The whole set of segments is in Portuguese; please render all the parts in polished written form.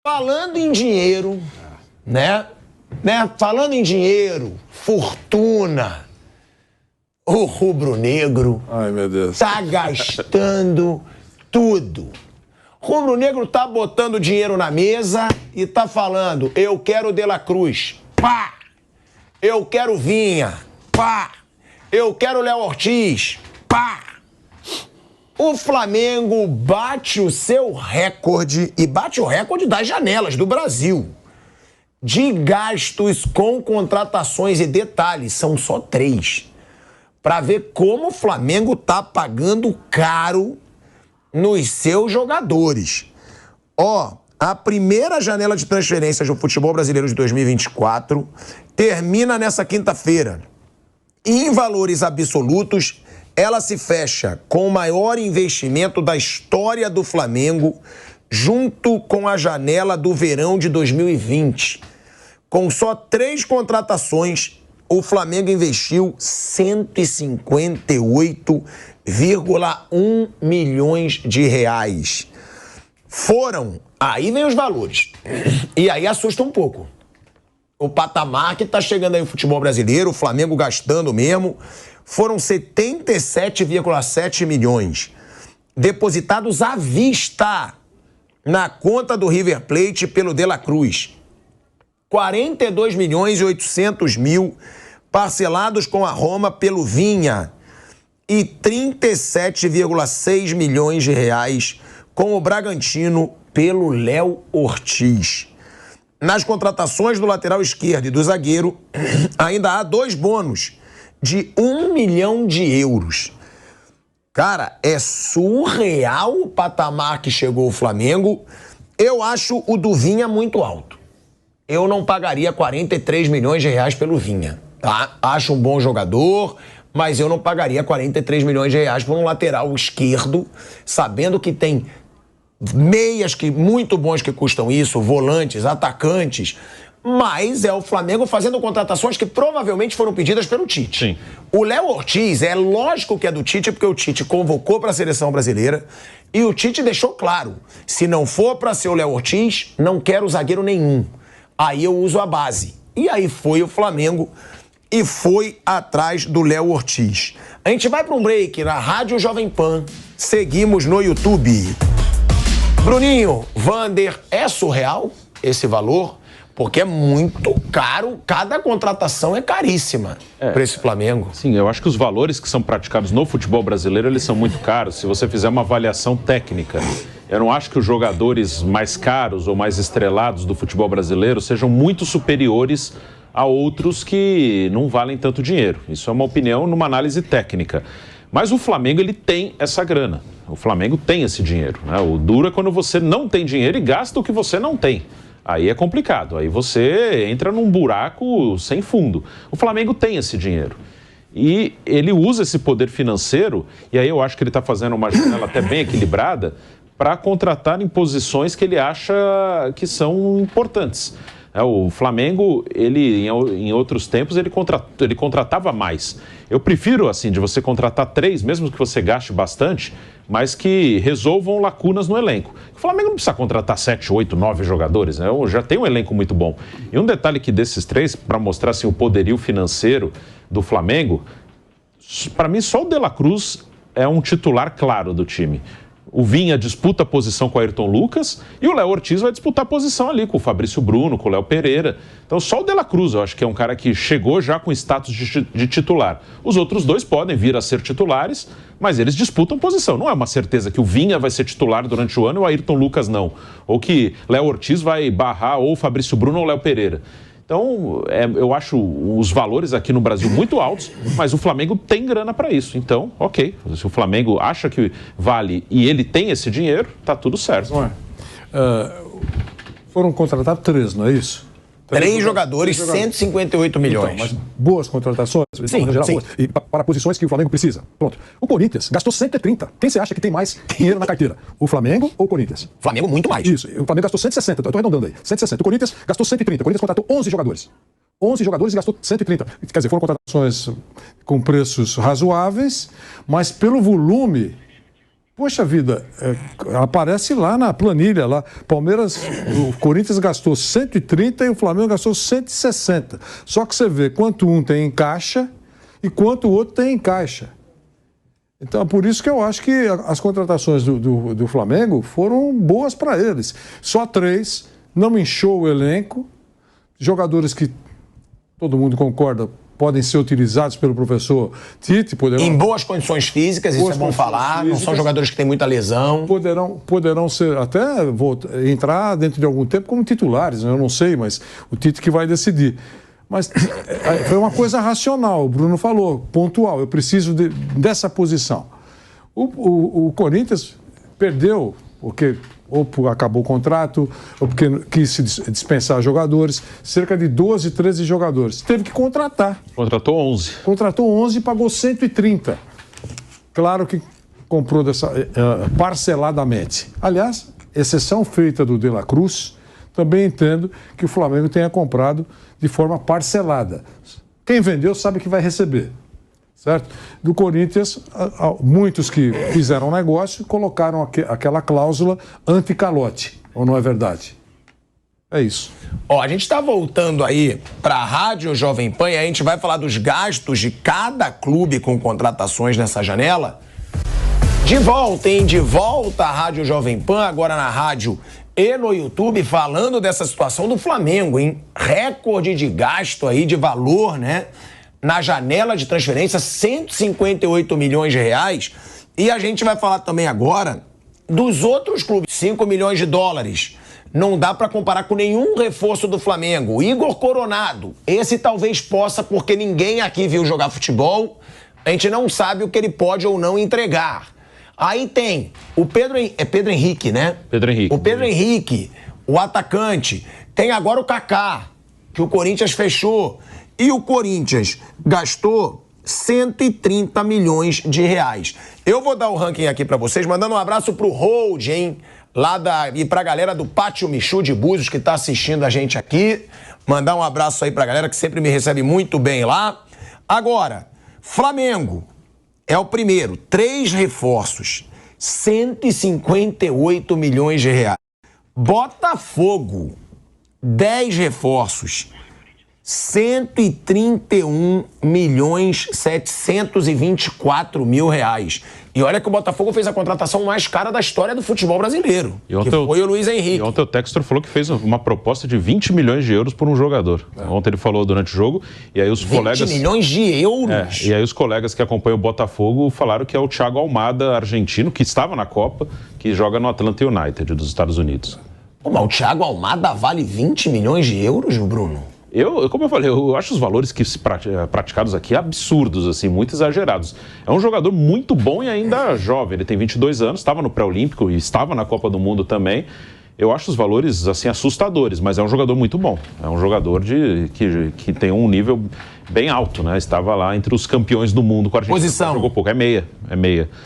Falando em dinheiro, né? Falando em dinheiro, fortuna, o rubro-negro tá gastando tudo. O rubro-negro tá botando dinheiro na mesa e tá falando, eu quero De La Cruz, pá! Eu quero Vinha, pá! Eu quero Léo Ortiz, pá! O Flamengo bate o seu recorde e bate o recorde das janelas do Brasil de gastos com contratações e detalhes, são só 3. Para ver como o Flamengo tá pagando caro nos seus jogadores. A primeira janela de transferências do futebol brasileiro de 2024 termina nessa quinta-feira. Em valores absolutos, ela se fecha com o maior investimento da história do Flamengo, junto com a janela do verão de 2020. Com só 3 contratações, o Flamengo investiu 158,1 milhões de reais. Aí vem os valores, e aí assusta um pouco. O patamar que tá chegando aí o futebol brasileiro, o Flamengo gastando mesmo, foram 77,7 milhões depositados à vista na conta do River Plate pelo De La Cruz. 42 milhões e 800 mil parcelados com a Roma pelo Vinha e 37,6 milhões de reais com o Bragantino pelo Léo Ortiz. Nas contratações do lateral esquerdo e do zagueiro, ainda há 2 bônus de 1 milhão de euros. Cara, é surreal o patamar que chegou o Flamengo. Eu acho o do Vinha muito alto. Eu não pagaria 43 milhões de reais pelo Vinha, tá? Acho um bom jogador, mas eu não pagaria 43 milhões de reais por um lateral esquerdo, sabendo que tem meias muito bons que custam isso, volantes, atacantes, mas é o Flamengo fazendo contratações que provavelmente foram pedidas pelo Tite. Sim. O Léo Ortiz, é lógico que é do Tite, porque o Tite convocou para a seleção brasileira e o Tite deixou claro, se não for para ser o Léo Ortiz, não quero zagueiro nenhum. Aí eu uso a base. E aí foi o Flamengo e foi atrás do Léo Ortiz. A gente vai para um break na Rádio Jovem Pan, seguimos no YouTube. Bruninho, Vander, é surreal esse valor? Porque é muito caro, cada contratação é caríssima para esse Flamengo. Sim, eu acho que os valores que são praticados no futebol brasileiro, eles são muito caros, se você fizer uma avaliação técnica. Eu não acho que os jogadores mais caros ou mais estrelados do futebol brasileiro sejam muito superiores a outros que não valem tanto dinheiro. Isso é uma opinião numa análise técnica. Mas o Flamengo, ele tem essa grana. O Flamengo tem esse dinheiro, né? O duro é quando você não tem dinheiro e gasta o que você não tem. Aí é complicado, aí você entra num buraco sem fundo. O Flamengo tem esse dinheiro. E ele usa esse poder financeiro, e aí eu acho que ele está fazendo uma janela até bem equilibrada, para contratar em posições que ele acha que são importantes. O Flamengo, ele em outros tempos, ele contratava mais. Eu prefiro, assim, de você contratar 3, mesmo que você gaste bastante, mas que resolvam lacunas no elenco. O Flamengo não precisa contratar 7, 8, 9 jogadores, né? Já tem um elenco muito bom. E um detalhe que desses 3, para mostrar assim, o poderio financeiro do Flamengo, para mim só o De La Cruz é um titular claro do time. O Vinha disputa a posição com o Ayrton Lucas e o Léo Ortiz vai disputar a posição ali com o Fabrício Bruno, com o Léo Pereira. Então só o De La Cruz eu acho que é um cara que chegou já com status de titular. Os outros 2 podem vir a ser titulares, mas eles disputam posição. Não é uma certeza que o Vinha vai ser titular durante o ano e o Ayrton Lucas não. Ou que Léo Ortiz vai barrar ou o Fabrício Bruno ou o Léo Pereira. Então, eu acho os valores aqui no Brasil muito altos, mas o Flamengo tem grana para isso. Então, ok. Se o Flamengo acha que vale e ele tem esse dinheiro, tá tudo certo. Não é? Foram contratados 3, não é isso? 3 jogadores, 158 milhões. Então, mas boas contratações, sim, geral, sim. Boas, e para posições que o Flamengo precisa. Pronto. O Corinthians gastou 130. Quem você acha que tem mais dinheiro na carteira? O Flamengo ou o Corinthians? Flamengo muito mais. Isso. O Flamengo gastou 160. Estou arredondando aí. 160. O Corinthians gastou 130. O Corinthians contratou 11 jogadores. 11 jogadores e gastou 130. Quer dizer, foram contratações com preços razoáveis, mas pelo volume, Poxa vida, aparece lá na planilha, lá, o Corinthians gastou 130 e o Flamengo gastou 160. Só que você vê quanto um tem em caixa e quanto o outro tem em caixa. Então, por isso que eu acho que as contratações do Flamengo foram boas para eles. Só 3, não inchou o elenco, jogadores que todo mundo concorda podem ser utilizados pelo professor Tite. Em boas condições físicas, isso é bom falar, não são jogadores que têm muita lesão. Poderão ser, até entrar dentro de algum tempo como titulares, eu não sei, mas o Tite que vai decidir. Mas foi uma coisa racional, o Bruno falou, pontual, eu preciso dessa posição. O Corinthians perdeu, porque ou acabou o contrato, ou porque quis dispensar jogadores, cerca de 12, 13 jogadores. Teve que contratar. Contratou 11. Contratou 11 e pagou 130. Claro que comprou parceladamente. Aliás, exceção feita do De La Cruz, também entendo que o Flamengo tenha comprado de forma parcelada. Quem vendeu sabe que vai receber. Certo? Do Corinthians, muitos que fizeram negócio colocaram aquela cláusula anti-calote, ou não é verdade? É isso. A gente está voltando aí para a Rádio Jovem Pan e a gente vai falar dos gastos de cada clube com contratações nessa janela. De volta, hein? De volta à Rádio Jovem Pan, agora na rádio e no YouTube, falando dessa situação do Flamengo, hein? Recorde de gasto aí, de valor, né? Na janela de transferência, 158 milhões de reais. E a gente vai falar também agora dos outros clubes, 5 milhões de dólares. Não dá para comparar com nenhum reforço do Flamengo. Igor Coronado, esse talvez possa, porque ninguém aqui viu jogar futebol. A gente não sabe o que ele pode ou não entregar. Aí tem o Pedro Henrique, né? Pedro Henrique. O Pedro Henrique, o atacante. Tem agora o Kaká, que o Corinthians fechou. E o Corinthians gastou 130 milhões de reais. Eu vou dar o ranking aqui pra vocês, mandando um abraço pro Hold, hein? E pra galera do Pátio Michu de Búzios, que tá assistindo a gente aqui. Mandar um abraço aí pra galera que sempre me recebe muito bem lá. Agora, Flamengo é o primeiro. 3 reforços. 158 milhões de reais. Botafogo, 10 reforços. 131.724.000 reais. E olha que o Botafogo fez a contratação mais cara da história do futebol brasileiro, que foi o Luiz Henrique. E ontem o Textor falou que fez uma proposta de 20 milhões de euros por um jogador. Ontem ele falou durante o jogo, e aí os 20 milhões de euros? E aí os colegas que acompanham o Botafogo falaram que é o Thiago Almada, argentino, que estava na Copa, que joga no Atlanta United dos Estados Unidos. Mas o Thiago Almada vale 20 milhões de euros, Bruno? Como eu falei, eu acho os valores que praticados aqui absurdos, assim, muito exagerados. É um jogador muito bom e ainda jovem. Ele tem 22 anos, estava no pré-olímpico e estava na Copa do Mundo também. Eu acho os valores, assim, assustadores, mas é um jogador muito bom. É um jogador que tem um nível bem alto, né? Estava lá entre os campeões do mundo com a Argentina. Posição. Jogou pouco, é meia.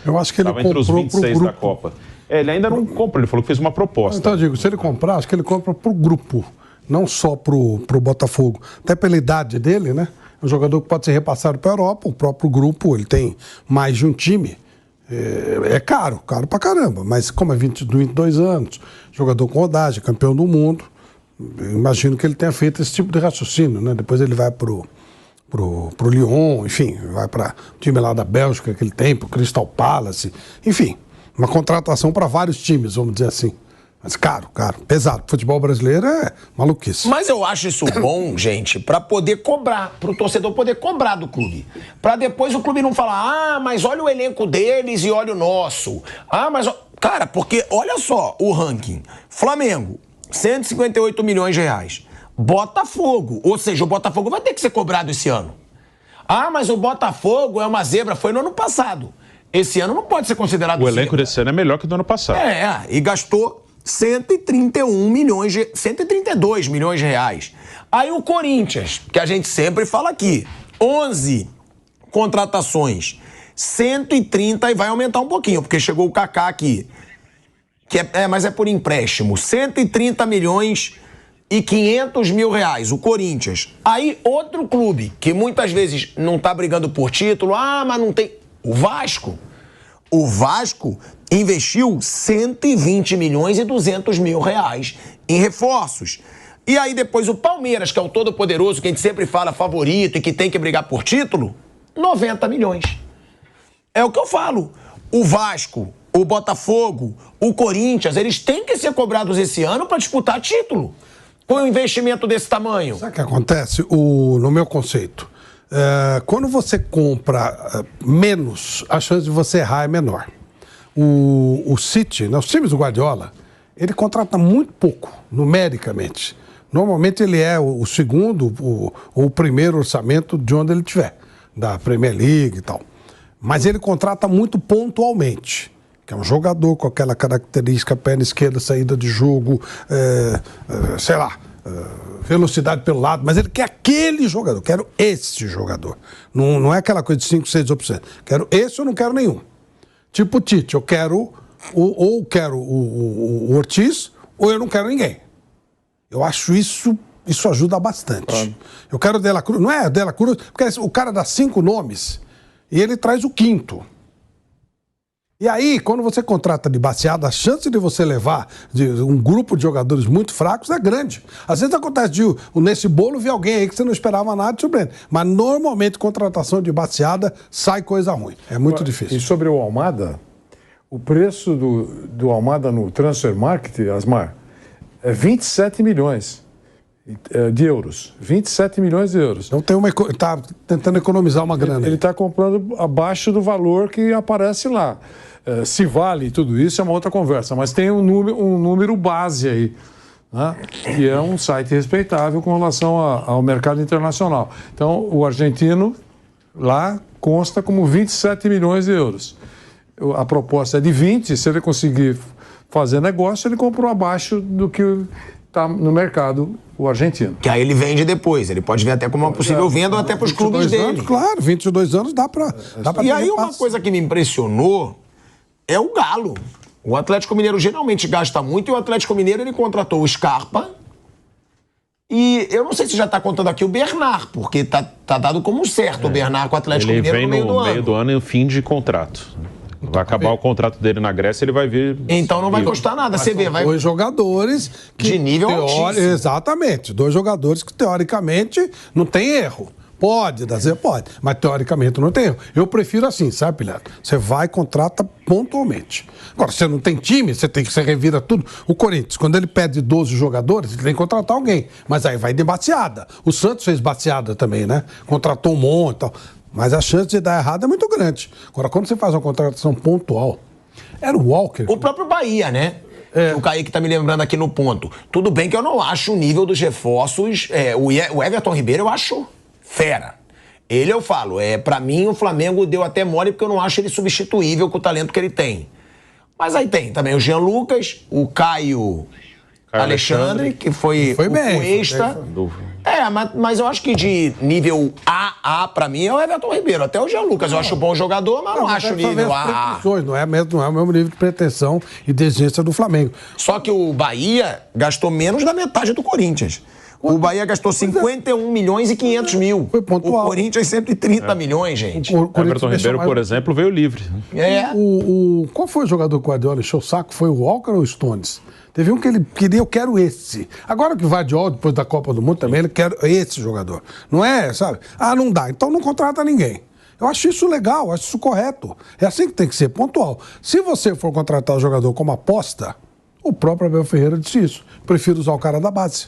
Eu acho que ele comprou entre os 26 da Copa. Ele ainda não compra, ele falou que fez uma proposta. Então eu digo, se ele comprar, acho que ele compra pro grupo. Não só pro Botafogo, até pela idade dele, né? É um jogador que pode ser repassado para a Europa, o próprio grupo, ele tem mais de um time. É caro pra caramba, mas como é 22 anos, jogador com rodagem, campeão do mundo, imagino que ele tenha feito esse tipo de raciocínio, né? Depois ele vai pro Lyon, enfim, vai para o time lá da Bélgica que ele tem, pro Crystal Palace, enfim, uma contratação para vários times, vamos dizer assim. Mas caro, pesado. Futebol brasileiro é maluquice. Mas eu acho isso bom, gente, pra poder cobrar, pro torcedor poder cobrar do clube. Pra depois o clube não falar, mas olha o elenco deles e olha o nosso. Mas... Cara, porque olha só o ranking. Flamengo, 158 milhões de reais. Botafogo, ou seja, o Botafogo vai ter que ser cobrado esse ano. Mas o Botafogo é uma zebra, foi no ano passado. Esse ano não pode ser considerado o elenco desse ano é melhor que do ano passado. E gastou 132 milhões de reais. Aí o Corinthians, que a gente sempre fala aqui, 11 contratações, 130 e vai aumentar um pouquinho, porque chegou o Kaká aqui, mas é por empréstimo, 130 milhões e 500 mil reais, o Corinthians. Aí outro clube, que muitas vezes não tá brigando por título, mas não tem... O Vasco. o Vasco investiu 120 milhões e 200 mil reais em reforços. E aí depois o Palmeiras, que é o todo-poderoso, que a gente sempre fala favorito e que tem que brigar por título, 90 milhões. É o que eu falo. O Vasco, o Botafogo, o Corinthians, eles têm que ser cobrados esse ano para disputar título. Com um investimento desse tamanho. Sabe o que acontece? No meu conceito, quando você compra menos, a chance de você errar é menor. O City, os times do Guardiola, ele contrata muito pouco, numericamente. Normalmente ele é o segundo ou o primeiro orçamento de onde ele estiver, da Premier League e tal. Mas ele contrata muito pontualmente, que é um jogador com aquela característica, perna esquerda, saída de jogo, velocidade pelo lado, mas ele quer aquele jogador, quero esse jogador. Não é aquela coisa de 5, 6 opções. Quero esse ou não quero nenhum. Tipo o Tite, eu quero ou quero o Ortiz ou eu não quero ninguém. Eu acho isso ajuda bastante. Eu quero o De La Cruz, não é o De La Cruz, porque o cara dá 5 nomes e ele traz o 5º. E aí, quando você contrata de baseada, a chance de você levar um grupo de jogadores muito fracos é grande. Às vezes acontece nesse bolo vir alguém aí que você não esperava nada de surpreender. Mas normalmente contratação de baseada sai coisa ruim. É muito difícil. E sobre o Almada, o preço do Almada no Transfer Market, Asmar, é 27 milhões de euros. 27 milhões de euros. Então está tentando economizar uma grana. Ele está comprando abaixo do valor que aparece lá. Se vale tudo isso é uma outra conversa, mas tem um número base aí, né? Que é um site respeitável com relação ao mercado internacional. Então, o argentino lá consta como 27 milhões de euros. A proposta é de 20, se ele conseguir fazer negócio, ele comprou abaixo do que está no mercado o argentino. Que aí ele vende depois, ele pode vir até como uma possível venda ou até para os clubes dele. Anos, claro, 22 anos dá para E aí uma coisa que me impressionou é o Galo. O Atlético Mineiro geralmente gasta muito e o Atlético Mineiro ele contratou o Scarpa e eu não sei se já está contando aqui o Bernard, porque tá dado como certo o Bernard com o Atlético Mineiro no meio do ano. Ele vem no meio do ano e no fim de contrato. Vai acabar o contrato dele na Grécia, ele vai vir... Então não vai custar nada, você vê. Vai... 2 jogadores... de nível altíssimo. Exatamente. 2 jogadores que, teoricamente, não tem erro. Pode, mas teoricamente não tem erro. Eu prefiro assim, sabe, Pilato? Você vai e contrata pontualmente. Agora, você não tem time, você revira tudo. O Corinthians, quando ele pede 12 jogadores, ele tem que contratar alguém. Mas aí vai de baseada. O Santos fez baseada também, né? Contratou um monte e tal. Mas a chance de dar errado é muito grande. Agora, quando você faz uma contratação pontual, era o Walker. O próprio Bahia, né? O Kaique tá me lembrando aqui no ponto. Tudo bem que eu não acho o nível dos reforços... o Everton Ribeiro eu acho fera. Ele eu falo, pra mim o Flamengo deu até mole porque eu não acho ele substituível com o talento que ele tem. Mas aí tem também o Jean Lucas, o Caio Alexandre, que foi bem, o extra. Mas eu acho que de nível AA, pra mim, é o Everton Ribeiro. Até o Jean Lucas eu acho bom jogador, mas não acho nível AA. Não é o mesmo nível de pretensão e de exigência do Flamengo. Só que o Bahia gastou menos da metade do Corinthians. O Bahia gastou 51 milhões e 500 mil. Foi pontual. O Corinthians 130 milhões, gente. O Everton Ribeiro, por exemplo, veio livre. Qual foi o jogador que o Guardiola encheu o saco? Foi o Walker ou o Stones? Teve um que ele queria, eu quero esse. Agora que o Guardiola, depois da Copa do Mundo também, ele quer esse jogador. Não é, sabe? Não dá, então não contrata ninguém. Eu acho isso legal, acho isso correto. É assim que tem que ser, pontual. Se você for contratar o jogador como aposta, o próprio Abel Ferreira disse isso. Prefiro usar o cara da base.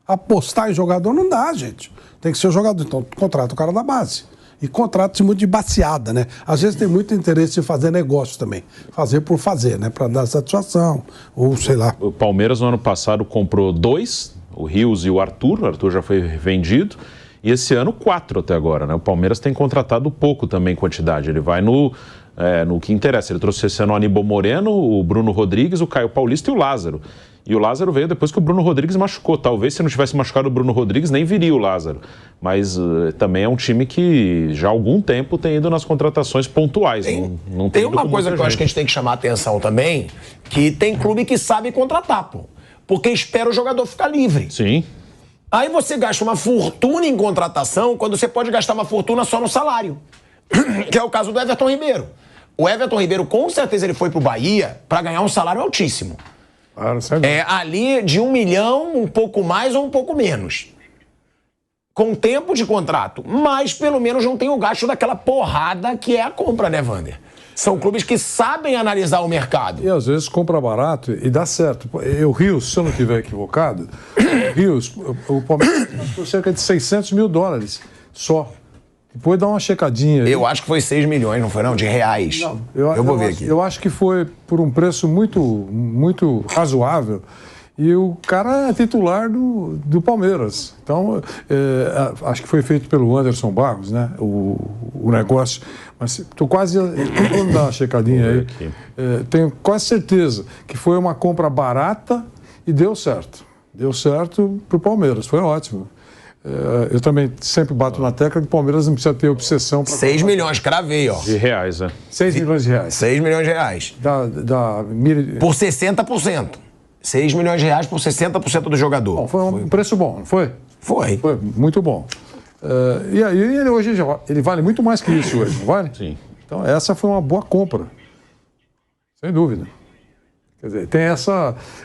Apostar em jogador não dá, gente. Tem que ser o jogador. Então, contrata o cara da base. E contrata-se muito de baseada, né? Às vezes tem muito interesse em fazer negócio também. Fazer por fazer, né? Para dar satisfação, ou sei lá. O Palmeiras, no ano passado, comprou 2, o Rios e o Arthur. O Arthur já foi vendido. E esse ano, 4 até agora, né? O Palmeiras tem contratado pouco também em quantidade. Ele vai no que interessa. Ele trouxe esse ano o Aníbal Moreno, o Bruno Rodrigues, o Caio Paulista e o Lázaro. E o Lázaro veio depois que o Bruno Rodrigues machucou. Talvez se não tivesse machucado o Bruno Rodrigues, nem viria o Lázaro. Mas também é um time que já há algum tempo tem ido nas contratações pontuais. Tem uma coisa que eu acho que a gente tem que chamar a atenção também, que tem clube que sabe contratar, pô. Porque espera o jogador ficar livre. Sim. Aí você gasta uma fortuna em contratação, quando você pode gastar uma fortuna só no salário. Que é o caso do Everton Ribeiro. O Everton Ribeiro, com certeza, ele foi pro Bahia para ganhar um salário altíssimo. Não sei não. Ali de 1 milhão, um pouco mais ou um pouco menos. Com tempo de contrato. Mas, pelo menos, não tem o gasto daquela porrada que é a compra, né, Wander? São clubes que sabem analisar o mercado. E às vezes compra barato e dá certo. O Rios, se eu não estiver equivocado, o Palmeiras gastou cerca de 600 mil dólares só. Depois dá uma checadinha aí. Eu acho que foi 6 milhões, não foi não? De reais. Não, eu vou ver aqui. Eu acho que foi por um preço muito razoável. E o cara é titular do Palmeiras. Então, acho que foi feito pelo Anderson Barros, né? O negócio. Mas estou quase... Vamos dar uma checadinha aí. Tenho quase certeza que foi uma compra barata e deu certo. Deu certo para o Palmeiras. Foi ótimo. Eu também sempre bato na tecla que o Palmeiras não precisa ter obsessão. 6 milhões, cravei, ó. De reais, 6 milhões de reais. 6 milhões de reais. Por 60%. 6 milhões de reais por 60% do jogador. Bom, foi um preço bom, não foi? Foi. Foi muito bom. E aí, ele vale muito mais que isso hoje, não vale? Sim. Então, essa foi uma boa compra. Sem dúvida. Quer dizer, tem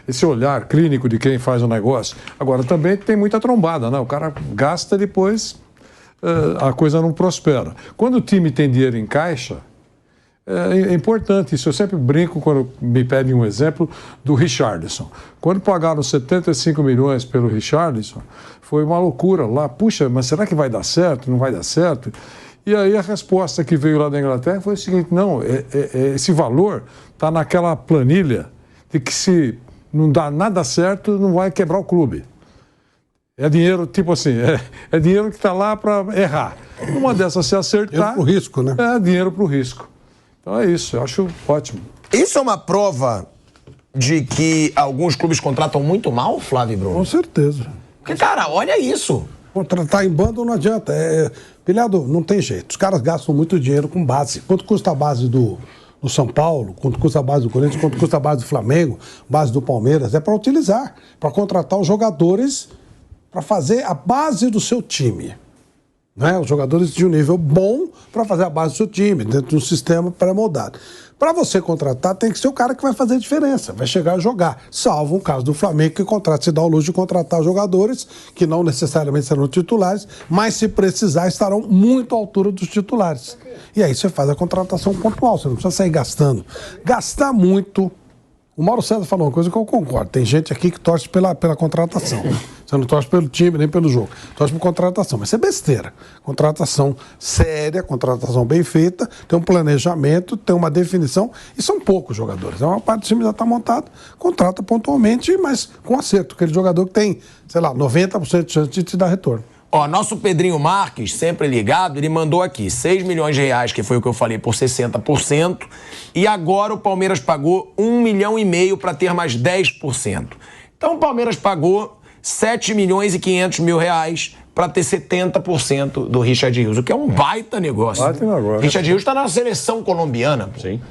esse olhar clínico de quem faz o negócio. Agora, também tem muita trombada, né? O cara gasta, depois a coisa não prospera. Quando o time tem dinheiro em caixa, é importante isso. Eu sempre brinco quando me pedem um exemplo do Richarlison. Quando pagaram 75 milhões pelo Richarlison, foi uma loucura lá. Puxa, mas será que vai dar certo? Não vai dar certo? E aí a resposta que veio lá da Inglaterra foi o seguinte: não, esse valor está naquela planilha de que se não dá nada certo, não vai quebrar o clube. É dinheiro, tipo assim, é dinheiro que está lá para errar. Uma dessas, se acertar... Dinheiro para o risco, né? É dinheiro para o risco. Então é isso, eu acho ótimo. Isso é uma prova de que alguns clubes contratam muito mal, Flávio e Bruno? Com certeza. Porque, cara, olha isso. Contratar em bando não adianta. Pilhado, não tem jeito. Os caras gastam muito dinheiro com base. Quanto custa a base do São Paulo? Quanto custa a base do Corinthians? Quanto custa a base do Flamengo? Base do Palmeiras? É para utilizar, para contratar os jogadores para fazer a base do seu time. Né? Os jogadores de um nível bom para fazer a base do seu time, dentro de um sistema pré-moldado. Para você contratar, tem que ser o cara que vai fazer a diferença, vai chegar a jogar. Salvo o caso do Flamengo, que se dá o luxo de contratar jogadores que não necessariamente serão titulares, mas se precisar estarão muito à altura dos titulares. E aí você faz a contratação pontual, você não precisa sair gastando. Gastar muito... O Mauro César falou uma coisa que eu concordo. Tem gente aqui que torce pela contratação. Você não torce pelo time, nem pelo jogo. Torce por contratação. Mas isso é besteira. Contratação séria, contratação bem feita, tem um planejamento, tem uma definição. E são poucos jogadores. Uma parte do time já está montado, contrata pontualmente, mas com acerto. Aquele jogador que tem, sei lá, 90% de chance de te dar retorno. Ó, nosso Pedrinho Marques, sempre ligado, ele mandou aqui 6 milhões de reais, que foi o que eu falei, por 60%, e agora o Palmeiras pagou 1,5 milhão para ter mais 10%. Então o Palmeiras pagou 7 milhões e 500 mil reais para ter 70% do Richard Rios, o que é um baita negócio. Baita negócio. Richard Rios está na seleção colombiana. Pô. Sim.